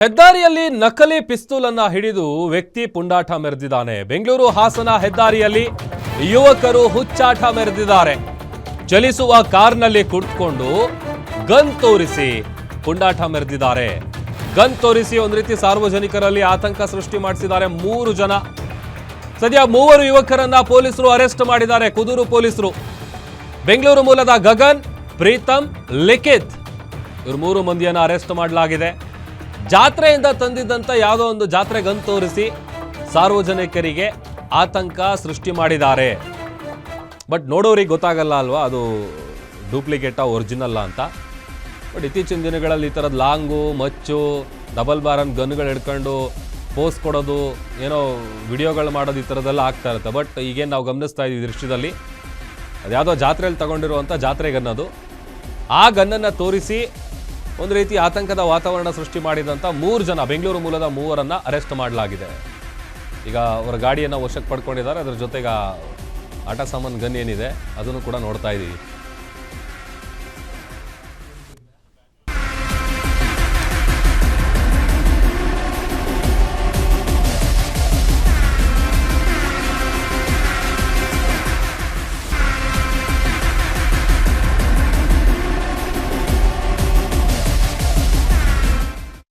ಹೆದ್ದಾರಿಯಲ್ಲಿ ನಕಲಿ ಪಿಸ್ತೂಲ್ ಅನ್ನ ಹಿಡಿದು ವ್ಯಕ್ತಿ ಪುಂಡಾಟ ಮೆರೆದಿದ್ದಾನೆ. ಬೆಂಗಳೂರು ಹಾಸನ ಹೆದ್ದಾರಿಯಲ್ಲಿ ಯುವಕರು ಹುಚ್ಚಾಟ ಮೆರೆದಿದ್ದಾರೆ. ಚಲಿಸುವ ಕಾರ್ನಲ್ಲಿ ಕುಳಿತುಕೊಂಡು ಗನ್ ತೋರಿಸಿ ಪುಂಡಾಟ ಮೆರೆದಿದ್ದಾರೆ. ಗನ್ ತೋರಿಸಿ ಒಂದು ರೀತಿ ಸಾರ್ವಜನಿಕರಲ್ಲಿ ಆತಂಕ ಸೃಷ್ಟಿ ಮಾಡಿಸಿದ್ದಾರೆ. 3 ಜನ ಸದ್ಯ 3 ಯುವಕರನ್ನ ಪೊಲೀಸರು ಅರೆಸ್ಟ್ ಮಾಡಿದ್ದಾರೆ. ಕುದೂರು ಪೊಲೀಸರು ಬೆಂಗಳೂರು ಮೂಲದ ಗಗನ್, ಪ್ರೀತಮ್, ಲಿಖಿತ್ ಇವರು 3 ಮಂದಿಯನ್ನ ಅರೆಸ್ಟ್ ಮಾಡಲಾಗಿದೆ. ಜಾತ್ರೆಯಿಂದ ತಂದಿದ್ದಂತ ಯಾವುದೋ ಒಂದು ಜಾತ್ರೆ ಗನ್ ತೋರಿಸಿ ಸಾರ್ವಜನಿಕರಿಗೆ ಆತಂಕ ಸೃಷ್ಟಿ ಮಾಡಿದ್ದಾರೆ. ಬಟ್ ನೋಡೋರಿಗೆ ಗೊತ್ತಾಗಲ್ಲ ಅಲ್ವಾ ಅದು ಡೂಪ್ಲಿಕೇಟಾ ಒರಿಜಿನಲ್ಲ ಅಂತ. ಬಟ್ ಇತ್ತೀಚಿನ ದಿನಗಳಲ್ಲಿ ಈ ಥರದ ಲಾಂಗು, ಮಚ್ಚು, ಡಬಲ್ ಬಾರನ್ ಗನ್ಗಳು ಹಿಡ್ಕೊಂಡು ಪೋಸ್ ಕೊಡೋದು, ಏನೋ ವಿಡಿಯೋಗಳು ಮಾಡೋದು, ಈ ಥರದ್ದೆಲ್ಲ ಆಗ್ತಾ ಇರುತ್ತೆ. ಬಟ್ ಈಗೇನು ನಾವು ಗಮನಿಸ್ತಾ ಇದ್ದೀವಿ ದೃಶ್ಯದಲ್ಲಿ ಅದ್ಯಾವುದೋ ಜಾತ್ರೆಯಲ್ಲಿ ತಗೊಂಡಿರುವಂಥ ಜಾತ್ರೆ ಗನ್ ಅದು. ಆ ಗನ್ನನ್ನು ತೋರಿಸಿ ಒಂದು ರೀತಿ ಆತಂಕದ ವಾತಾವರಣ ಸೃಷ್ಟಿ ಮಾಡಿದಂಥ 3 ಜನ ಬೆಂಗಳೂರು ಮೂಲದ 3ರನ್ನು ಅರೆಸ್ಟ್ ಮಾಡಲಾಗಿದೆ. ಈಗ ಅವರ ಗಾಡಿಯನ್ನು ವಶಕ್ಕೆ ಪಡ್ಕೊಂಡಿದ್ದಾರೆ. ಅದರ ಜೊತೆಗೆ ಆಟ ಸಾಮಾನು ಗನ್ ಏನಿದೆ ಅದನ್ನು ಕೂಡ ನೋಡ್ತಾ ಇದ್ದೀವಿ.